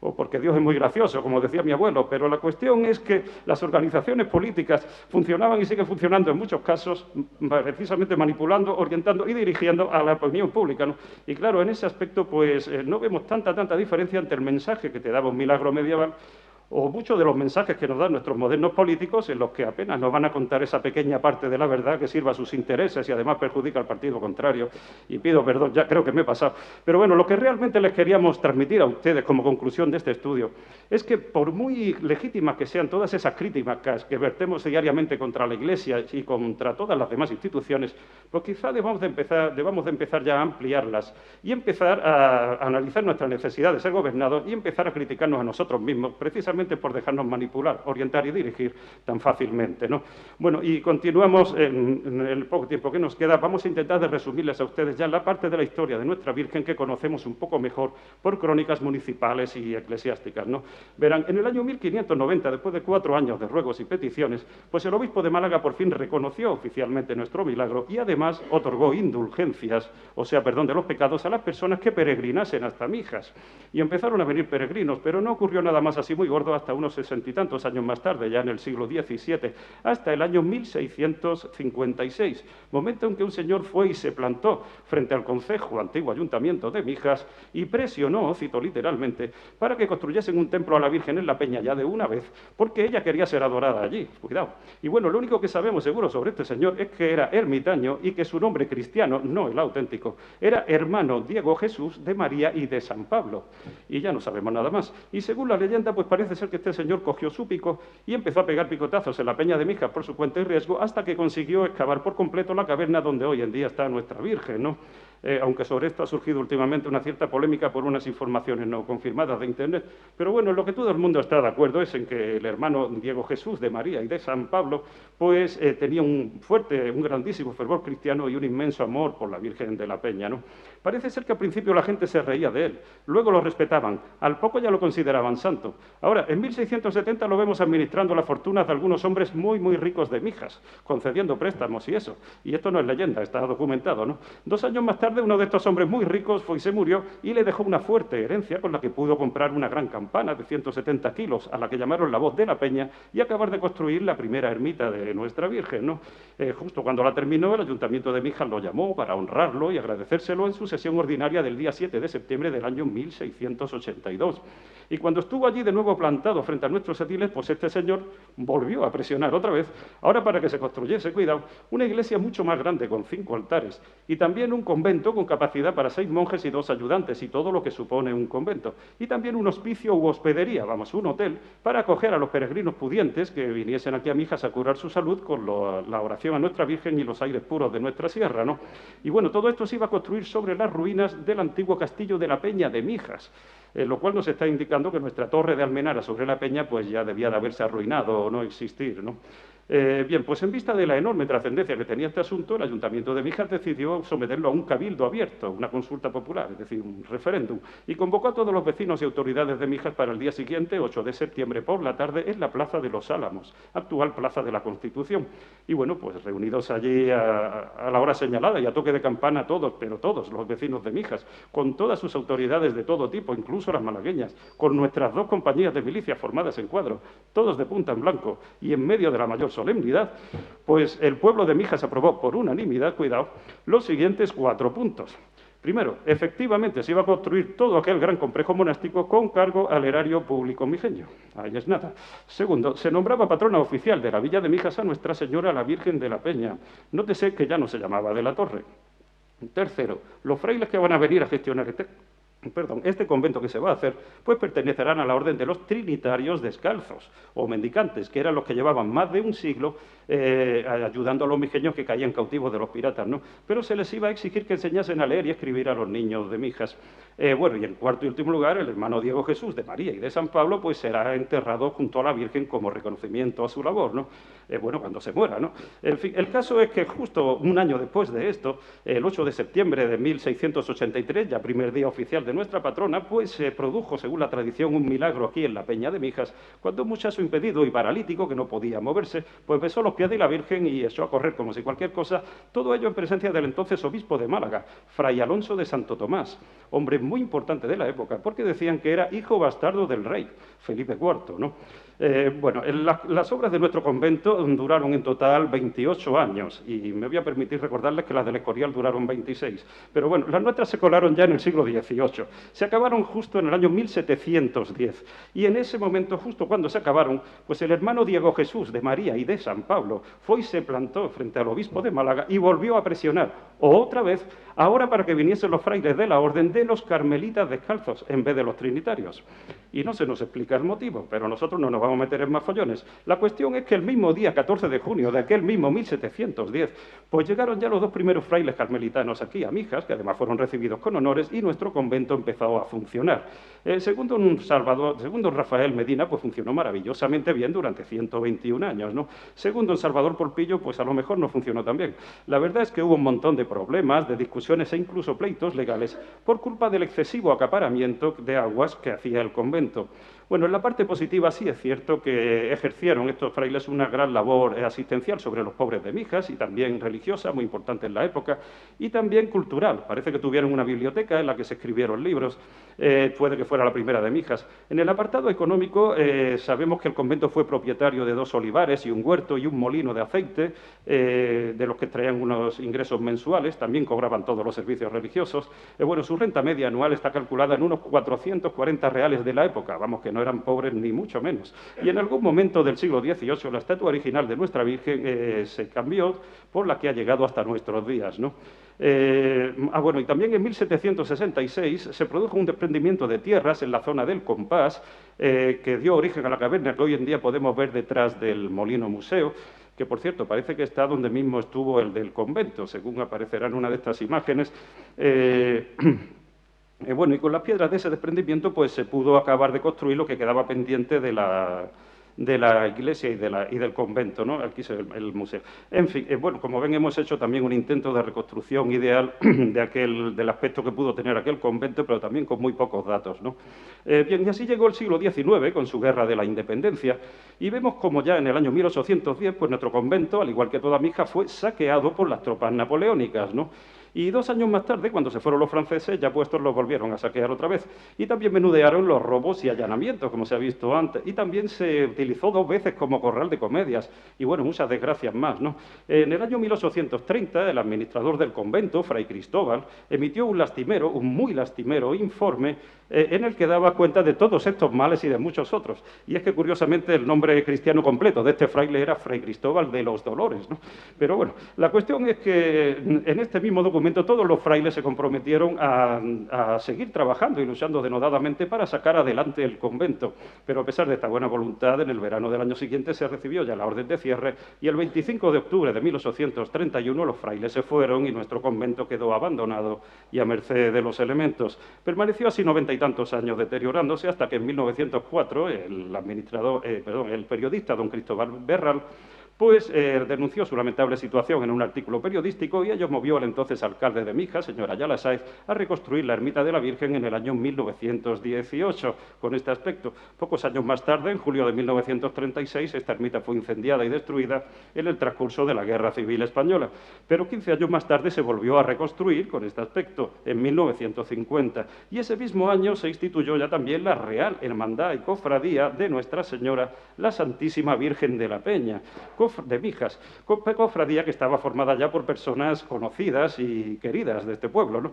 o porque Dios es muy gracioso, como decía mi abuelo, pero la cuestión es que las organizaciones políticas funcionaban y siguen funcionando en muchos casos precisamente manipulando, orientando y dirigiendo a la opinión pública, ¿no? Y claro, en ese aspecto pues no vemos tanta diferencia entre el mensaje que te daba un milagro medieval o muchos de los mensajes que nos dan nuestros modernos políticos, en los que apenas nos van a contar esa pequeña parte de la verdad que sirva a sus intereses y además perjudica al partido contrario. Y pido perdón, ya creo que me he pasado. Pero bueno, lo que realmente les queríamos transmitir a ustedes como conclusión de este estudio es que, por muy legítimas que sean todas esas críticas que vertemos diariamente contra la Iglesia y contra todas las demás instituciones, pues quizá debamos de empezar ya a ampliarlas y empezar a analizar nuestra necesidad de ser gobernados y empezar a criticarnos a nosotros mismos, precisamente por dejarnos manipular, orientar y dirigir tan fácilmente, ¿no? Bueno, y continuamos en el poco tiempo que nos queda. Vamos a intentar de resumirles a ustedes ya la parte de la historia de nuestra Virgen que conocemos un poco mejor por crónicas municipales y eclesiásticas, ¿no? Verán, en el año 1590, después de 4 años de ruegos y peticiones, pues el obispo de Málaga por fin reconoció oficialmente nuestro milagro y además otorgó indulgencias, o sea, perdón de los pecados, a las personas que peregrinasen hasta Mijas. Y empezaron a venir peregrinos, pero no ocurrió nada más así muy gordo hasta unos 60 y tantos años más tarde, ya en el siglo XVII, hasta el año 1656, momento en que un señor fue y se plantó frente al concejo, antiguo ayuntamiento de Mijas, y presionó, cito literalmente, para que construyesen un templo a la Virgen en la Peña ya de una vez, porque ella quería ser adorada allí, cuidado. Y bueno, lo único que sabemos seguro sobre este señor es que era ermitaño y que su nombre cristiano, no el auténtico, era hermano Diego Jesús de María y de San Pablo. Y ya no sabemos nada más. Y según la leyenda, pues parece ser que este señor cogió su pico y empezó a pegar picotazos en la Peña de Mijas por su cuenta y riesgo hasta que consiguió excavar por completo la caverna donde hoy en día está nuestra Virgen, ¿no? Aunque sobre esto ha surgido últimamente una cierta polémica por unas informaciones no confirmadas de Internet. Pero bueno, lo que todo el mundo está de acuerdo es en que el hermano Diego Jesús de María y de San Pablo pues tenía un grandísimo fervor cristiano y un inmenso amor por la Virgen de la Peña, ¿no? Parece ser que al principio la gente se reía de él, luego lo respetaban, al poco ya lo consideraban santo. Ahora, en 1670 lo vemos administrando las fortunas de algunos hombres muy ricos de Mijas, concediendo préstamos y eso. Y esto no es leyenda, está documentado, ¿no? 2 años más tarde, uno de estos hombres muy ricos fue y se murió y le dejó una fuerte herencia con la que pudo comprar una gran campana de 170 kilos, a la que llamaron la Voz de la Peña, y acabar de construir la primera ermita de nuestra Virgen, ¿no? Justo cuando la terminó, el Ayuntamiento de Mijas lo llamó para honrarlo y agradecérselo en su sesión ordinaria del día 7 de septiembre del año 1682. Y cuando estuvo allí de nuevo plantado frente a nuestros ediles, pues este señor volvió a presionar otra vez, ahora para que se construyese, cuidado, una iglesia mucho más grande con 5 altares y también un convento con capacidad para 6 monjes y 2 ayudantes y todo lo que supone un convento. Y también un hospicio u hospedería, vamos, un hotel, para acoger a los peregrinos pudientes que viniesen aquí a Mijas a curar su salud con la oración a nuestra Virgen y los aires puros de nuestra sierra, ¿no? Y bueno, todo esto se iba a construir sobre las ruinas del antiguo castillo de la Peña de Mijas, lo cual nos está indicando que nuestra torre de Almenara sobre la Peña pues ya debía de haberse arruinado o no existir, ¿no? Bien, pues en vista de la enorme trascendencia que tenía este asunto, el Ayuntamiento de Mijas decidió someterlo a un cabildo abierto, una consulta popular, es decir, un referéndum, y convocó a todos los vecinos y autoridades de Mijas para el día siguiente, 8 de septiembre, por la tarde, en la Plaza de los Álamos, actual Plaza de la Constitución. Y bueno, pues reunidos allí a la hora señalada y a toque de campana todos, pero todos los vecinos de Mijas, con todas sus autoridades de todo tipo, incluso las malagueñas, con nuestras 2 compañías de milicia formadas en cuadro, todos de punta en blanco, y en medio de la mayor solemnidad, pues el pueblo de Mijas aprobó por unanimidad, cuidado, los siguientes 4 puntos. Primero, efectivamente se iba a construir todo aquel gran complejo monástico con cargo al erario público mijeño. Ahí es nada. Segundo, se nombraba patrona oficial de la villa de Mijas a Nuestra Señora la Virgen de la Peña. Nótese que ya no se llamaba de la Torre. Tercero, los frailes que van a venir a gestionar este convento que se va a hacer, pues pertenecerán a la orden de los trinitarios descalzos o mendicantes, que eran los que llevaban más de un siglo ayudando a los mijeños que caían cautivos de los piratas, ¿no? Pero se les iba a exigir que enseñasen a leer y escribir a los niños de Mijas. Bueno, y en cuarto y último lugar, el hermano Diego Jesús de María y de San Pablo, pues será enterrado junto a la Virgen como reconocimiento a su labor, ¿no? Bueno, cuando se muera, ¿no? En fin, el caso es que justo un año después de esto, el 8 de septiembre de 1683, ya primer día oficial de nuestra patrona, pues se produjo, según la tradición, un milagro aquí en la Peña de Mijas, cuando un muchacho impedido y paralítico, que no podía moverse, pues besó los pies de la Virgen y echó a correr como si cualquier cosa, todo ello en presencia del entonces obispo de Málaga, Fray Alonso de Santo Tomás, hombre muy importante de la época, porque decían que era hijo bastardo del rey, Felipe IV, ¿no? Bueno, las obras de nuestro convento duraron en total 28 años y me voy a permitir recordarles que las del Escorial duraron 26. Pero bueno, las nuestras se colaron ya en el siglo XVIII. Se acabaron justo en el año 1710 y en ese momento, justo cuando se acabaron, pues el hermano Diego Jesús de María y de San Pablo fue y se plantó frente al obispo de Málaga y volvió a presionar otra vez, ahora para que viniesen los frailes de la orden de los carmelitas descalzos en vez de los trinitarios. Y no se nos explica el motivo, pero nosotros no nos vamos a meter en más follones. La cuestión es que el mismo día, 14 de junio de aquel mismo 1710, pues llegaron ya los dos primeros frailes carmelitanos aquí a Mijas, que además fueron recibidos con honores, y nuestro convento empezó a funcionar. Segundo don Rafael Medina, pues funcionó maravillosamente bien durante 121 años, ¿no? Segundo don Salvador Porpillo, pues a lo mejor no funcionó tan bien. La verdad es que hubo un montón de problemas, de discusiones e incluso pleitos legales por culpa del excesivo acaparamiento de aguas que hacía el convento. Bueno, en la parte positiva sí es cierto que ejercieron estos frailes una gran labor asistencial sobre los pobres de Mijas y también religiosa, muy importante en la época, y también cultural. Parece que tuvieron una biblioteca en la que se escribieron libros, puede que fuera la primera de Mijas. En el apartado económico sabemos que el convento fue propietario de 2 olivares y un huerto y un molino de aceite, de los que traían unos ingresos mensuales, también cobraban todos los servicios religiosos. Bueno, su renta media anual está calculada en unos 440 reales de la época, vamos, que no eran pobres ni mucho menos. Y en algún momento del siglo XVIII la estatua original de nuestra Virgen se cambió por la que ha llegado hasta nuestros días, ¿no? Bueno, y también en 1766 se produjo un desprendimiento de tierras en la zona del Compás que dio origen a la caverna que hoy en día podemos ver detrás del Molino Museo, que por cierto parece que está donde mismo estuvo el del convento, según aparecerá en una de estas imágenes. Bueno, y con las piedras de ese desprendimiento pues se pudo acabar de construir lo que quedaba pendiente de la iglesia y del convento, ¿no? Aquí se ve el museo. En fin, bueno, como ven, hemos hecho también un intento de reconstrucción ideal del aspecto que pudo tener aquel convento, pero también con muy pocos datos, ¿no? Bien, y así llegó el siglo XIX con su guerra de la independencia y vemos como ya en el año 1810 pues nuestro convento, al igual que toda Mijas, fue saqueado por las tropas napoleónicas, ¿no? Y 2 años más tarde, cuando se fueron los franceses, ya puestos los volvieron a saquear otra vez. Y también menudearon los robos y allanamientos, como se ha visto antes. Y también se utilizó 2 veces como corral de comedias. Y bueno, muchas desgracias más, ¿no? En el año 1830, el administrador del convento, Fray Cristóbal, emitió un muy lastimero informe en el que daba cuenta de todos estos males y de muchos otros. Y es que, curiosamente, el nombre cristiano completo de este fraile era Fray Cristóbal de los Dolores, ¿no? Pero bueno, la cuestión es que en este mismo documento todos los frailes se comprometieron a seguir trabajando y luchando denodadamente para sacar adelante el convento. Pero a pesar de esta buena voluntad, en el verano del año siguiente se recibió ya la orden de cierre y el 25 de octubre de 1831 los frailes se fueron y nuestro convento quedó abandonado y a merced de los elementos. Permaneció así 90 y tantos años deteriorándose hasta que en 1904 el periodista don Cristóbal Berral pues denunció su lamentable situación en un artículo periodístico y ello movió al entonces alcalde de Mijas, señor Ayala Sáez, a reconstruir la ermita de la Virgen en el año 1918 con este aspecto. Pocos años más tarde, en julio de 1936, esta ermita fue incendiada y destruida en el transcurso de la Guerra Civil Española. Pero 15 años más tarde se volvió a reconstruir con este aspecto, en 1950. Y ese mismo año se instituyó ya también la Real Hermandad y Cofradía de Nuestra Señora, la Santísima Virgen de la Peña, de Mijas, cofradía que estaba formada ya por personas conocidas y queridas de este pueblo, ¿no?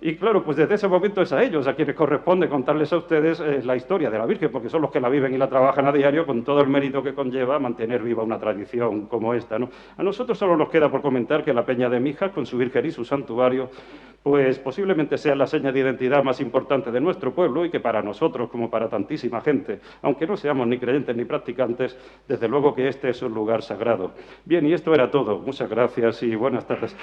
Y claro, pues desde ese momento es a ellos a quienes corresponde contarles a ustedes la historia de la Virgen, porque son los que la viven y la trabajan a diario con todo el mérito que conlleva mantener viva una tradición como esta, ¿no? A nosotros solo nos queda por comentar que la Peña de Mijas, con su Virgen y su santuario, pues posiblemente sea la seña de identidad más importante de nuestro pueblo y que para nosotros, como para tantísima gente, aunque no seamos ni creyentes ni practicantes, desde luego que este es un lugar sagrado. Bien, y esto era todo. Muchas gracias y buenas tardes.